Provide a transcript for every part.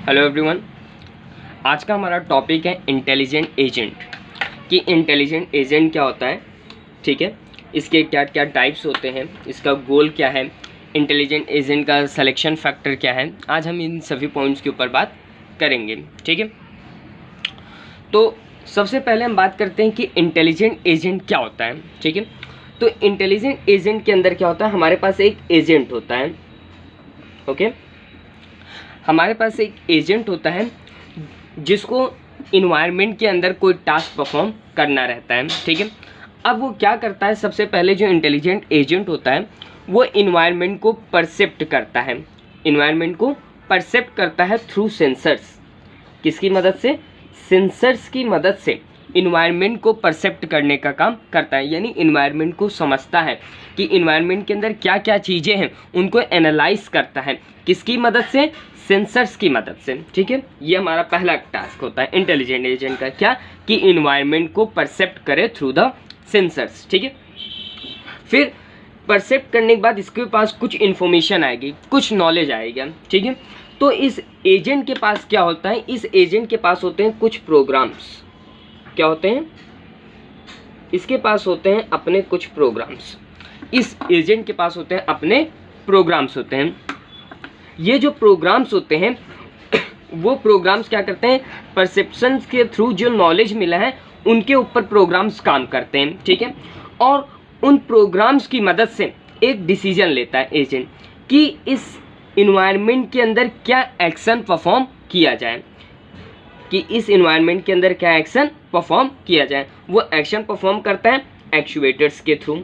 Hello everyone. आज का हमारा टॉपिक है इंटेलिजेंट एजेंट। कि इंटेलिजेंट एजेंट क्या होता है, ठीक है, इसके क्या क्या टाइप्स होते हैं, इसका गोल क्या है, इंटेलिजेंट एजेंट का सिलेक्शन फैक्टर क्या है। आज हम इन सभी पॉइंट्स के ऊपर बात करेंगे, ठीक है। तो सबसे पहले हम बात करते हैं कि इंटेलिजेंट एजेंट क्या होता है, ठीक है। तो इंटेलिजेंट एजेंट के अंदर क्या होता है, हमारे पास एक एजेंट होता है, ओके। हमारे पास एक एजेंट होता है जिसको इन्वायरमेंट के अंदर कोई टास्क परफॉर्म करना रहता है, ठीक है। अब वो क्या करता है, सबसे पहले जो इंटेलिजेंट एजेंट होता है वो इन्वायरमेंट को परसेप्ट करता है। इन्वायरमेंट को परसेप्ट करता है थ्रू सेंसर्स। किसकी मदद से? सेंसर्स की मदद से इन्वायरमेंट को परसेप्ट करने का काम करता है, यानी इन्वायरमेंट को समझता है कि इन्वायरमेंट के अंदर क्या क्या चीज़ें हैं, उनको एनालाइज करता है। किसकी मदद से? सेंसर्स की मदद से, ठीक है। ये हमारा पहला टास्क होता है इंटेलिजेंट एजेंट का, क्या कि इन्वायरमेंट को परसेप्ट करे थ्रू द सेंसर्स, ठीक है। फिर परसेप्ट करने के बाद इसके पास कुछ इन्फॉर्मेशन आएगी, कुछ नॉलेज आएगा, ठीक है। तो इस एजेंट के पास क्या होता है, इस एजेंट के पास होते हैं कुछ प्रोग्राम्स। क्या होते हैं? इसके पास होते हैं अपने कुछ प्रोग्राम्स। इस एजेंट के पास होते हैं अपने प्रोग्राम्स होते हैं। ये जो प्रोग्राम्स होते हैं वो प्रोग्राम्स क्या करते हैं, परसेप्शंस के थ्रू जो नॉलेज मिला है उनके ऊपर प्रोग्राम्स काम करते हैं, ठीक है। और उन प्रोग्राम्स की मदद से एक डिसीजन लेता है एजेंट कि इस इन्वायरमेंट के अंदर क्या एक्शन परफॉर्म किया जाए, कि इस इन्वायरमेंट के अंदर क्या एक्शन परफॉर्म किया जाए। वो एक्शन परफॉर्म करता है एक्चुएटर्स के थ्रू।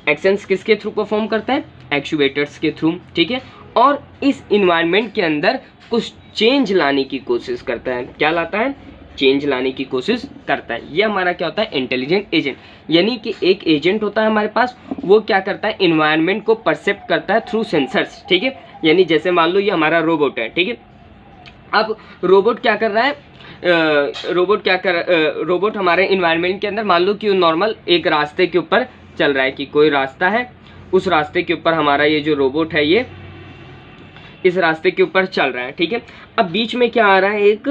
एक्शंस किसके थ्रू परफॉर्म करता है? एक्चुएटर्स के थ्रू, ठीक है। और इस इन्वायरमेंट के अंदर कुछ चेंज लाने की कोशिश करता है। क्या लाता है? चेंज लाने की कोशिश करता है। ये हमारा क्या होता है, इंटेलिजेंट एजेंट। यानी कि एक एजेंट होता है हमारे पास, वो क्या करता है, इन्वायरमेंट को परसेप्ट करता है थ्रू सेंसर्स, ठीक है। यानी जैसे मान लो ये हमारा रोबोट है, ठीक है। अब रोबोट क्या कर रहा है, रोबोट हमारे इन्वायरमेंट के अंदर मान लो कि नॉर्मल एक रास्ते के ऊपर चल रहा है, कि कोई रास्ता है, उस रास्ते के ऊपर हमारा ये जो रोबोट है ये इस रास्ते के ऊपर चल रहा है, ठीक है। अब बीच में क्या आ रहा है, एक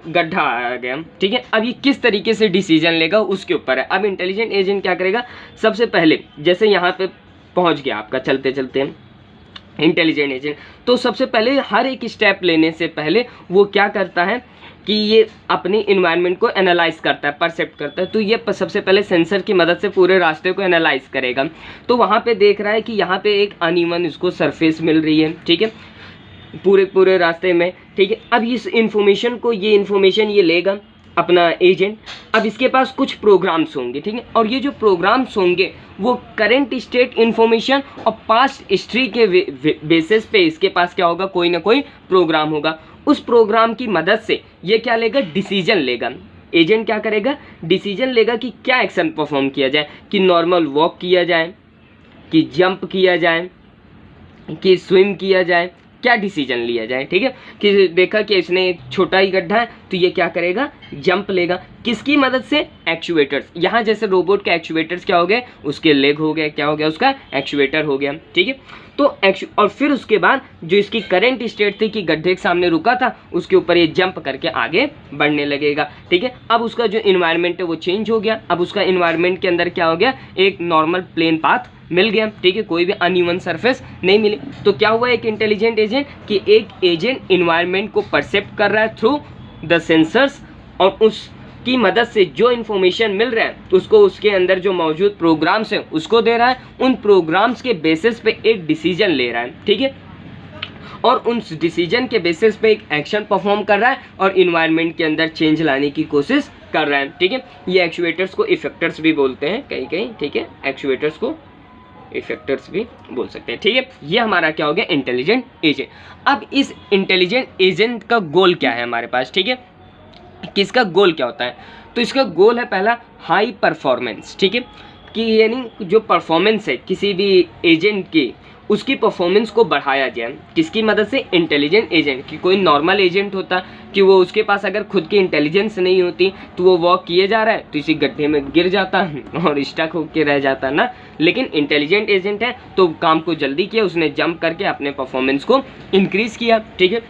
गड्ढा आ गया, ठीक है। अब ये किस तरीके से डिसीजन लेगा उसके ऊपर है। अब इंटेलिजेंट एजेंट क्या करेगा, सबसे पहले जैसे यहाँ पे पहुँच गया आपका चलते चलते इंटेलिजेंट एजेंट, तो सबसे पहले हर एक स्टेप लेने से पहले वो क्या करता है कि ये अपनी इन्वायरमेंट को एनालाइज करता है, परसेप्ट करता है। तो ये सबसे पहले सेंसर की मदद से पूरे रास्ते को एनालाइज करेगा। तो वहाँ पे देख रहा है कि यहाँ पे एक अनइवन इसको सरफेस मिल रही है, ठीक है, पूरे रास्ते में, ठीक है। अब इस इंफॉर्मेशन को ये लेगा अपना एजेंट। अब इसके पास कुछ प्रोग्राम्स होंगे, ठीक है। और ये जो प्रोग्राम्स होंगे वो करंट स्टेट इन्फॉर्मेशन और पास्ट हिस्ट्री के बेसिस पे इसके पास क्या होगा, कोई ना कोई प्रोग्राम होगा। उस प्रोग्राम की मदद से ये क्या लेगा, डिसीजन लेगा। एजेंट क्या करेगा, डिसीजन लेगा कि क्या एक्शन परफॉर्म किया जाए, कि नॉर्मल वॉक किया जाए, कि जंप किया जाए, कि स्विम किया जाए, क्या डिसीजन लिया जाए, ठीक है। कि देखा कि इसने एक छोटा ही गड्ढा है तो ये क्या करेगा, जंप लेगा। किसकी मदद से? एक्चुएटर्स। यहाँ जैसे रोबोट के एक्चुएटर्स क्या हो गए, उसके लेग हो गए, क्या हो गया, उसका एक्चुएटर हो गया, ठीक है। तो और फिर उसके बाद जो इसकी करंट स्टेट थी कि गड्ढे के सामने रुका था, उसके ऊपर ये जंप करके आगे बढ़ने लगेगा, ठीक है। अब उसका जो इन्वायरमेंट है वो चेंज हो गया। अब उसका इन्वायरमेंट के अंदर क्या हो गया, एक नॉर्मल प्लेन पाथ मिल गया, ठीक है, कोई भी अनइवन सरफेस नहीं मिली। तो क्या हुआ, एक इंटेलिजेंट एजेंट कि एक एजेंट इन्वायरमेंट को परसेप्ट कर रहा है थ्रू द सेंसर्स, और उसकी मदद से जो इन्फॉर्मेशन मिल रहा है उसको उसके अंदर जो मौजूद प्रोग्राम्स हैं उसको दे रहा है। उन प्रोग्राम्स के बेसिस पे एक डिसीजन ले रहा है, ठीक है। और उन डिसीजन के बेसिस पे एक एक्शन परफॉर्म कर रहा है और इन्वायरमेंट के अंदर चेंज लाने की कोशिश कर रहा है, ठीक है। ये एक्चुएटर्स को इफेक्टर्स भी बोलते हैं कहीं, ठीक है। एक्चुएटर्स को इफेक्टर्स भी बोल सकते हैं, ठीक है। ये हमारा क्या हो गया, इंटेलिजेंट एजेंट। अब इस इंटेलिजेंट एजेंट का गोल क्या है हमारे पास, ठीक है, किसका गोल क्या होता है। तो इसका गोल है पहला हाई परफॉर्मेंस, ठीक है, कि यानी जो परफॉर्मेंस है किसी भी एजेंट की उसकी परफॉर्मेंस को बढ़ाया जाए। किसकी मदद से? इंटेलिजेंट एजेंट की। कोई नॉर्मल एजेंट होता कि वो उसके पास अगर खुद की इंटेलिजेंस नहीं होती तो वो वॉक किए जा रहा है तो इसी गड्ढे में गिर जाता और स्टक होके रह जाता ना। लेकिन इंटेलिजेंट एजेंट है तो काम को जल्दी किया, उसने जंप करके अपने परफॉर्मेंस को इंक्रीज किया। ठीक है,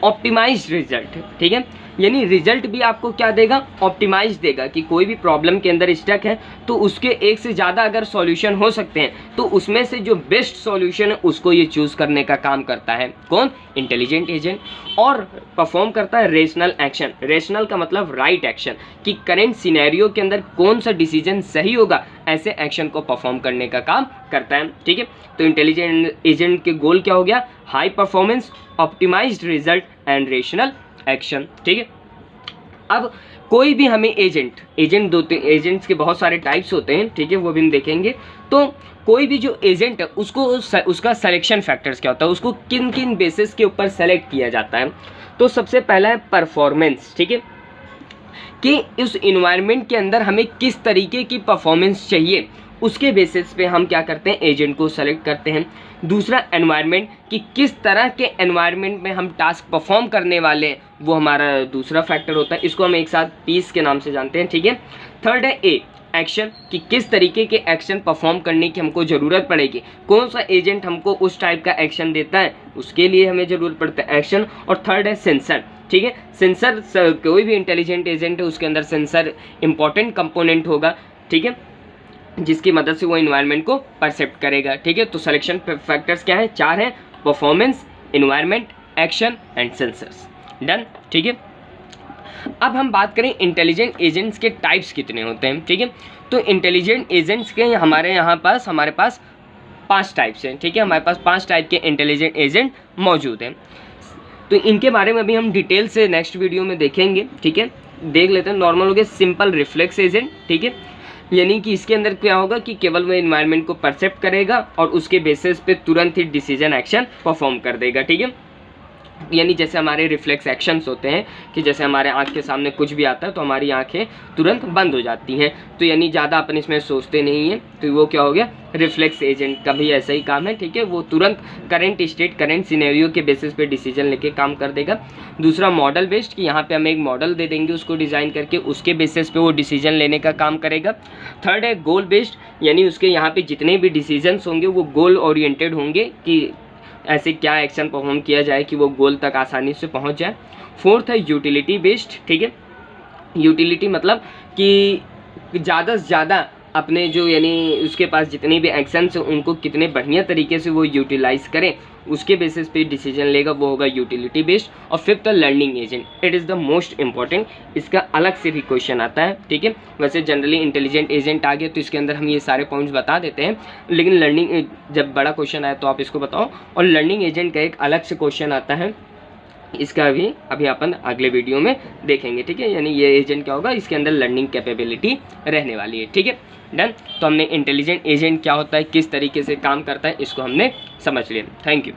ऑप्टिमाइज्ड रिजल्ट। ठीक है, यानी रिजल्ट भी आपको क्या देगा? ऑप्टिमाइज देगा कि कोई भी प्रॉब्लम के अंदर स्टक है तो उसके एक से ज़्यादा अगर सॉल्यूशन हो सकते हैं तो उसमें से जो बेस्ट सॉल्यूशन है उसको ये चूज़ करने का काम करता है। कौन? Intelligent agent. और परफॉर्म करता है रेशनल एक्शन। रेशनल का मतलब राइट एक्शन, कि करेंट सिनेरियो के अंदर कौन सा डिसीजन सही होगा, ऐसे एक्शन को परफॉर्म करने का काम करता है। ठीक है, तो इंटेलिजेंट एजेंट के गोल क्या हो गया? High performance, optimised result and rational action. ठीक है, अब कोई भी हमें एजेंट्स के बहुत सारे टाइप्स होते हैं। ठीक है, वो भी हम देखेंगे। तो कोई भी जो एजेंट है उसको उसका सिलेक्शन फैक्टर्स क्या होता है, उसको किन किन बेसिस के ऊपर सेलेक्ट किया जाता है। तो सबसे पहला है परफॉर्मेंस। ठीक है, कि उस इन्वायरमेंट के अंदर हमें किस तरीके की परफॉर्मेंस चाहिए, उसके बेसिस पे हम क्या करते हैं? एजेंट को सेलेक्ट करते हैं। दूसरा एनवायरनमेंट, कि किस तरह के एनवायरनमेंट में हम टास्क परफॉर्म करने वाले हैं, वो हमारा दूसरा फैक्टर होता है। इसको हम एक साथ पीस के नाम से जानते हैं। ठीक है, थर्ड है ए एक्शन, कि किस तरीके के एक्शन परफॉर्म करने की हमको ज़रूरत पड़ेगी, कौन सा एजेंट हमको उस टाइप का एक्शन देता है, उसके लिए हमें ज़रूरत पड़ता है एक्शन। और थर्ड है सेंसर। ठीक है, सेंसर, कोई भी इंटेलिजेंट एजेंट है उसके अंदर सेंसर इंपॉर्टेंट कंपोनेंट होगा। ठीक है, जिसकी मदद से वो इन्वायरमेंट को परसेप्ट करेगा। ठीक है, तो सिलेक्शन फैक्टर्स क्या है? 4 हैं, performance, environment, action and sensors. Done. ठीक है, अब हम बात करें इंटेलिजेंट एजेंट्स के टाइप्स कितने होते हैं। ठीक है, तो इंटेलिजेंट एजेंट्स के हमारे पास 5 टाइप्स हैं। ठीक है, हमारे पास 5 टाइप के इंटेलिजेंट एजेंट मौजूद हैं। तो इनके बारे में अभी हम डिटेल से नेक्स्ट वीडियो में देखेंगे। ठीक है, देख लेते हैं। नॉर्मल हो गया सिंपल रिफ्लेक्स एजेंट। ठीक है, यानी कि इसके अंदर क्या होगा कि केवल वो इन्वायरमेंट को परसेप्ट करेगा और उसके बेसिस पे तुरंत ही डिसीजन एक्शन परफॉर्म कर देगा। ठीक है, यानी जैसे हमारे रिफ्लेक्स एक्शंस होते हैं कि जैसे हमारे आँख के सामने कुछ भी आता है तो हमारी आंखें तुरंत बंद हो जाती हैं। तो यानी ज़्यादा अपन इसमें सोचते नहीं हैं, तो वो क्या हो गया? रिफ्लेक्स एजेंट का भी ऐसा ही काम है। ठीक है, वो तुरंत करंट स्टेट, करंट सिनेरियो के बेसिस पे डिसीजन लेके काम कर देगा। दूसरा मॉडल बेस्ड, कि यहाँ पे हम एक मॉडल दे देंगे उसको डिज़ाइन करके, उसके बेसिस पे वो डिसीजन लेने का काम करेगा। थर्ड है गोल बेस्ड, यानी उसके यहाँ पे जितने भी डिसीजंस होंगे वो गोल ओरिएंटेड होंगे कि ऐसे क्या एक्शन परफॉर्म किया जाए कि वो गोल तक आसानी से पहुंच जाए। फोर्थ है यूटिलिटी बेस्ड। ठीक है, यूटिलिटी मतलब कि ज़्यादा से ज़्यादा अपने जो यानी उसके पास जितने भी एक्शंस हैं उनको कितने बढ़िया तरीके से वो यूटिलाइज करें, उसके बेसिस पे डिसीजन लेगा, वो होगा यूटिलिटी बेस्ड। और फिफ्थ है learning agent. It is the most important, इसका अलग से भी क्वेश्चन आता है। ठीक है, वैसे जनरली इंटेलिजेंट एजेंट आ गया तो इसके अंदर हम ये सारे पॉइंट्स बता देते हैं, लेकिन लर्निंग जब बड़ा क्वेश्चन आए तो आप इसको बताओ। और लर्निंग एजेंट का एक अलग से क्वेश्चन आता है, इसका अभी अपन अगले वीडियो में देखेंगे। ठीक है, यानी ये एजेंट क्या होगा, इसके अंदर लर्निंग कैपेबिलिटी रहने वाली है। ठीक है, डन। तो हमने इंटेलिजेंट एजेंट क्या होता है, किस तरीके से काम करता है, इसको हमने समझ लिया। Thank you.